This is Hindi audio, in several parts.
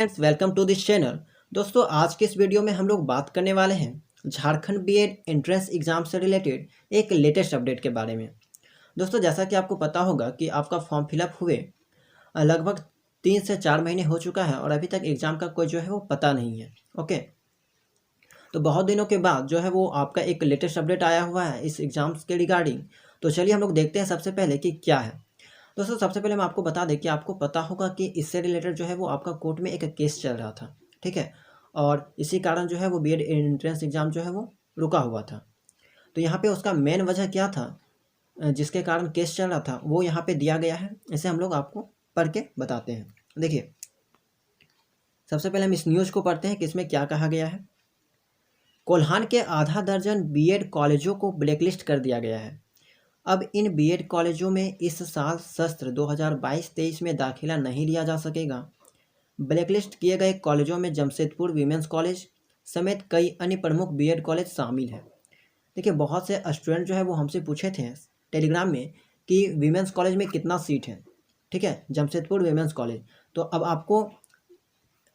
Friends, welcome to this channel. दोस्तों, आज के इस वीडियो में हम लोग बात करने वाले हैं झारखंड बीएड एंट्रेंस एग्जाम से रिलेटेड एक लेटेस्ट अपडेट के बारे में। दोस्तों, जैसा कि आपको पता होगा कि आपका फॉर्म फिलअप हुए लगभग 3 से 4 महीने हो चुका है और अभी तक एग्ज़ाम का कोई जो है वो पता नहीं है। ओके, तो बहुत दिनों के बाद जो है वो आपका एक लेटेस्ट अपडेट आया हुआ है इस एग्ज़ाम्स के रिगार्डिंग। तो चलिए हम लोग देखते हैं सबसे पहले कि क्या है। दोस्तों, सबसे पहले मैं आपको बता दें कि आपको पता होगा कि इससे रिलेटेड जो है वो आपका कोर्ट में एक केस चल रहा था, ठीक है। और इसी कारण जो है वो बीएड एंट्रेंस एग्ज़ाम जो है वो रुका हुआ था। तो यहाँ पे उसका मेन वजह क्या था जिसके कारण केस चल रहा था, वो यहाँ पे दिया गया है। इसे हम लोग आपको पढ़ के बताते हैं। देखिए, सबसे पहले हम इस न्यूज़ को पढ़ते हैं कि इसमें क्या कहा गया है। कोल्हान के आधा दर्जन बीएड कॉलेजों को ब्लैकलिस्ट कर दिया गया है। अब इन बीएड कॉलेजों में इस साल सत्र 2022-23 में दाखिला नहीं लिया जा सकेगा। ब्लैकलिस्ट किए गए कॉलेजों में जमशेदपुर वीमेंस कॉलेज समेत कई अन्य प्रमुख बीएड कॉलेज शामिल हैं। देखिए, बहुत से स्टूडेंट जो है वो हमसे पूछे थे टेलीग्राम में कि वीमेंस कॉलेज में कितना सीट है, ठीक है, जमशेदपुर वीमेंस कॉलेज। तो अब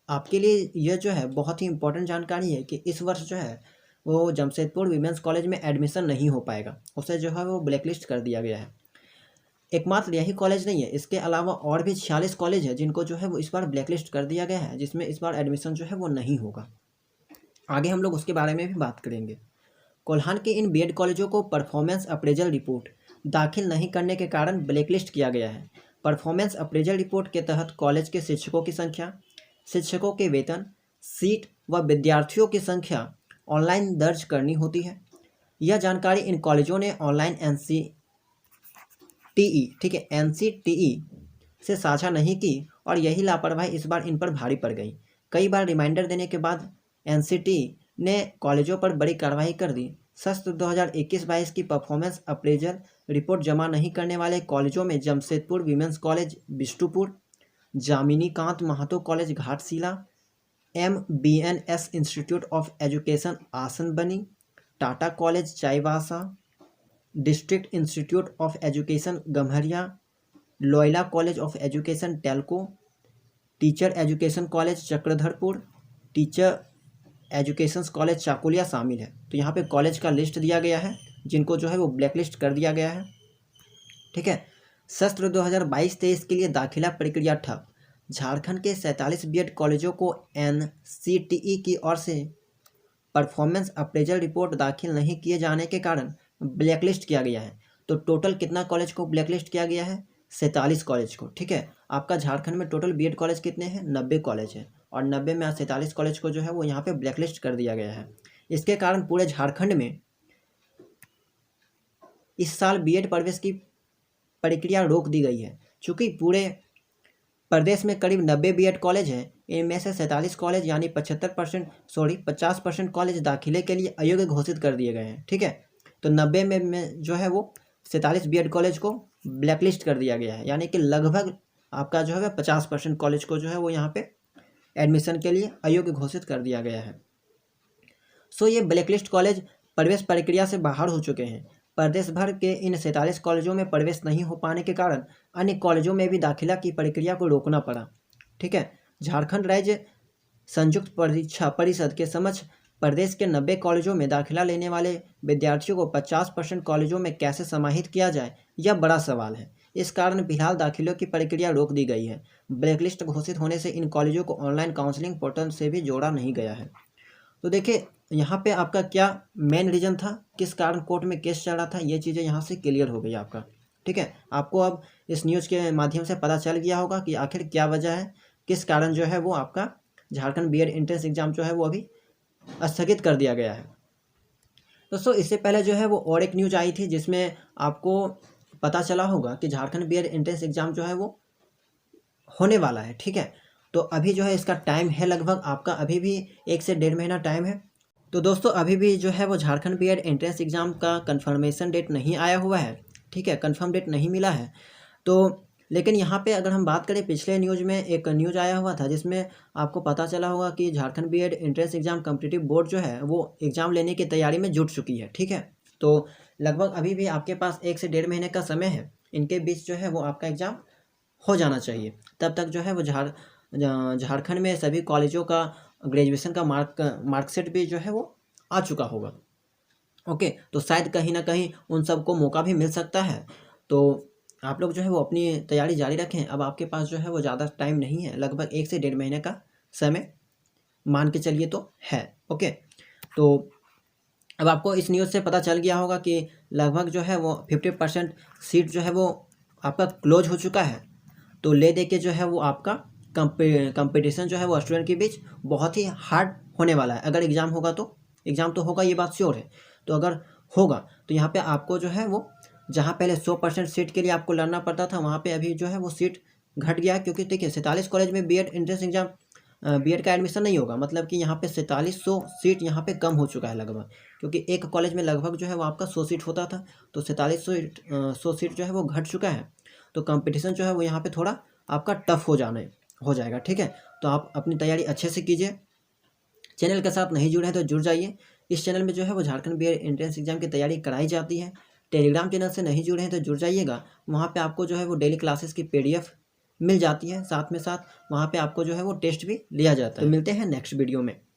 आपके लिए यह जो है बहुत ही इंपॉर्टेंट जानकारी है कि इस वर्ष जो है वो जमशेदपुर वीमेंस कॉलेज में एडमिशन नहीं हो पाएगा, उसे जो है वो ब्लैकलिस्ट कर दिया गया है। एकमात्र यही कॉलेज नहीं है, इसके अलावा और भी 46 कॉलेज है जिनको जो है वो इस बार ब्लैकलिस्ट कर दिया गया है, जिसमें इस बार एडमिशन जो है वो नहीं होगा। आगे हम लोग उसके बारे में भी बात करेंगे। कोल्हान के इन बीएड कॉलेजों को परफॉर्मेंस अप्रेजल रिपोर्ट दाखिल नहीं करने के कारण ब्लैकलिस्ट किया गया है। परफॉर्मेंस अप्रेजल रिपोर्ट के तहत कॉलेज के शिक्षकों की संख्या, शिक्षकों के वेतन, सीट व विद्यार्थियों की संख्या ऑनलाइन दर्ज करनी होती है। यह जानकारी इन कॉलेजों ने ऑनलाइन ठीक है, एनसीटीई से साझा नहीं की और यही लापरवाही इस बार इन पर भारी पड़ गई। कई बार रिमाइंडर देने के बाद एनसीटीई ने कॉलेजों पर बड़ी कार्रवाई कर दी। सत्र 2021-22 की परफॉर्मेंस अप्रेजल रिपोर्ट जमा नहीं करने वाले कॉलेजों में Jamshedpur women's college Bistupur, Jamini Kant Mahato college Ghatshila, MBNS institute of education Asanbani, Tata college Chaibasa, district institute of education Gamharia, Loyola college of education Telco, teacher education college Chakradharpur, teacher education college Chakulia शामिल है। तो यहाँ पे कॉलेज का लिस्ट दिया गया है जिनको जो है वो ब्लैकलिस्ट कर दिया गया है, ठीक है। सत्र 2022-23 के लिए दाखिला प्रक्रिया ठप। झारखंड के 47 बीएड कॉलेजों को एनसीटीई की ओर से परफॉर्मेंस अप्रेजल रिपोर्ट दाखिल नहीं किए जाने के कारण ब्लैकलिस्ट किया गया है। तो टोटल कितना कॉलेज को ब्लैकलिस्ट किया गया है? 47 कॉलेज को, ठीक है। आपका झारखंड में टोटल बीएड कॉलेज कितने हैं? 90 कॉलेज हैं और 90 में 47 कॉलेज को जो है वो यहाँ पे ब्लैकलिस्ट कर दिया गया है। इसके कारण पूरे झारखंड में इस साल बीएड प्रवेश की प्रक्रिया रोक दी गई है। चूँकि पूरे प्रदेश में करीब 90 बीएड कॉलेज हैं, इनमें से 47 कॉलेज यानी 50% कॉलेज दाखिले के लिए अयोग्य घोषित कर दिए गए हैं, ठीक है। तो 90 में जो है वो 47 बीएड कॉलेज को ब्लैकलिस्ट कर दिया गया है, यानी कि लगभग आपका जो है 50% कॉलेज को जो है वो यहाँ पे एडमिशन के लिए अयोग्य घोषित कर दिया गया है। ये ब्लैकलिस्ट कॉलेज प्रवेश प्रक्रिया से बाहर हो चुके हैं। प्रदेश भर के इन 47 कॉलेजों में प्रवेश नहीं हो पाने के कारण अन्य कॉलेजों में भी दाखिला की प्रक्रिया को रोकना पड़ा, ठीक है। झारखंड राज्य संयुक्त परीक्षा परिषद के समक्ष प्रदेश के 90 कॉलेजों में दाखिला लेने वाले विद्यार्थियों को 50% कॉलेजों में कैसे समाहित किया जाए, यह बड़ा सवाल है। इस कारण फिलहाल दाखिलों की प्रक्रिया रोक दी गई है। ब्लैकलिस्ट घोषित होने से इन कॉलेजों को ऑनलाइन काउंसलिंग पोर्टल से भी जोड़ा नहीं गया है। तो देखिए, यहाँ पे आपका क्या मेन रीज़न था, किस कारण कोर्ट में केस चल रहा था, ये चीज़ें यहाँ से क्लियर हो गई आपका, ठीक है। आपको अब इस न्यूज़ के माध्यम से पता चल गया होगा कि आखिर क्या वजह है, किस कारण जो है वो आपका झारखंड बीएड एंट्रेंस एग्ज़ाम जो है वो अभी स्थगित कर दिया गया है। दोस्तों, इससे पहले जो है वो और एक न्यूज़ आई थी जिसमें आपको पता चला होगा कि झारखंड बीएड एंट्रेंस एग्ज़ाम जो है वो होने वाला है, ठीक है। तो अभी जो है इसका टाइम है लगभग आपका अभी भी 1 से 1.5 महीना टाइम है। तो दोस्तों, अभी भी जो है वो झारखंड बीएड एंट्रेंस एग्ज़ाम का कन्फर्मेशन डेट नहीं आया हुआ है, ठीक है, कन्फर्म डेट नहीं मिला है। तो लेकिन यहाँ पे अगर हम बात करें, पिछले न्यूज़ में एक न्यूज़ आया हुआ था जिसमें आपको पता चला होगा कि Jharkhand BEd entrance exam competitive board जो है वो एग्ज़ाम लेने की तैयारी में जुट चुकी है, ठीक है। तो लगभग अभी भी आपके पास 1 से 1.5 महीने का समय है, इनके बीच जो है वो आपका एग्ज़ाम हो जाना चाहिए। तब तक जो है वो झारखंड में सभी कॉलेजों का ग्रेजुएशन का मार्कशीट भी जो है वो आ चुका होगा। ओके, तो शायद कहीं ना कहीं उन सबको मौका भी मिल सकता है। तो आप लोग जो है वो अपनी तैयारी जारी रखें। अब आपके पास जो है वो ज़्यादा टाइम नहीं है, लगभग 1 से 1.5 महीने का समय मान के चलिए तो है। ओके, तो अब आपको इस न्यूज़ से पता चल गया होगा कि लगभग जो है वो 50% सीट जो है वो आपका क्लोज हो चुका है। तो ले दे के जो है वो आपका कंपटीशन जो है वो स्टूडेंट के बीच बहुत ही हार्ड होने वाला है। अगर एग्ज़ाम होगा तो एग्ज़ाम तो होगा, ये बात श्योर है। तो अगर होगा तो यहाँ पे आपको जो है वो जहाँ पहले 100% सीट के लिए आपको लड़ना पड़ता था, वहाँ पे अभी जो है वो सीट घट गया है। क्योंकि देखिए 47 कॉलेज में बीएड एंट्रेंस एग्जाम बीएड का एडमिशन नहीं होगा, मतलब कि यहाँ पे 4700 सीट यहाँ पे कम हो चुका है लगभग। क्योंकि एक कॉलेज में लगभग जो है वो आपका 100 सीट होता था, तो 4700 सीट जो है वो घट चुका है। तो कंपटीशन जो है वो यहाँ पे थोड़ा आपका टफ हो जाएगा। ठीक है, तो आप अपनी तैयारी अच्छे से कीजिए। चैनल के साथ नहीं जुड़े हैं तो जुड़ जाइए। इस चैनल में जो है वो झारखंड बीएड एंट्रेंस एग्जाम की तैयारी कराई जाती है। टेलीग्राम चैनल से नहीं जुड़े हैं तो जुड़ जाइएगा, वहाँ पे आपको जो है वो डेली क्लासेस की PDF मिल जाती है। साथ में साथ वहाँ पे आपको जो है वो टेस्ट भी लिया जाता है। तो मिलते हैं नेक्स्ट वीडियो में।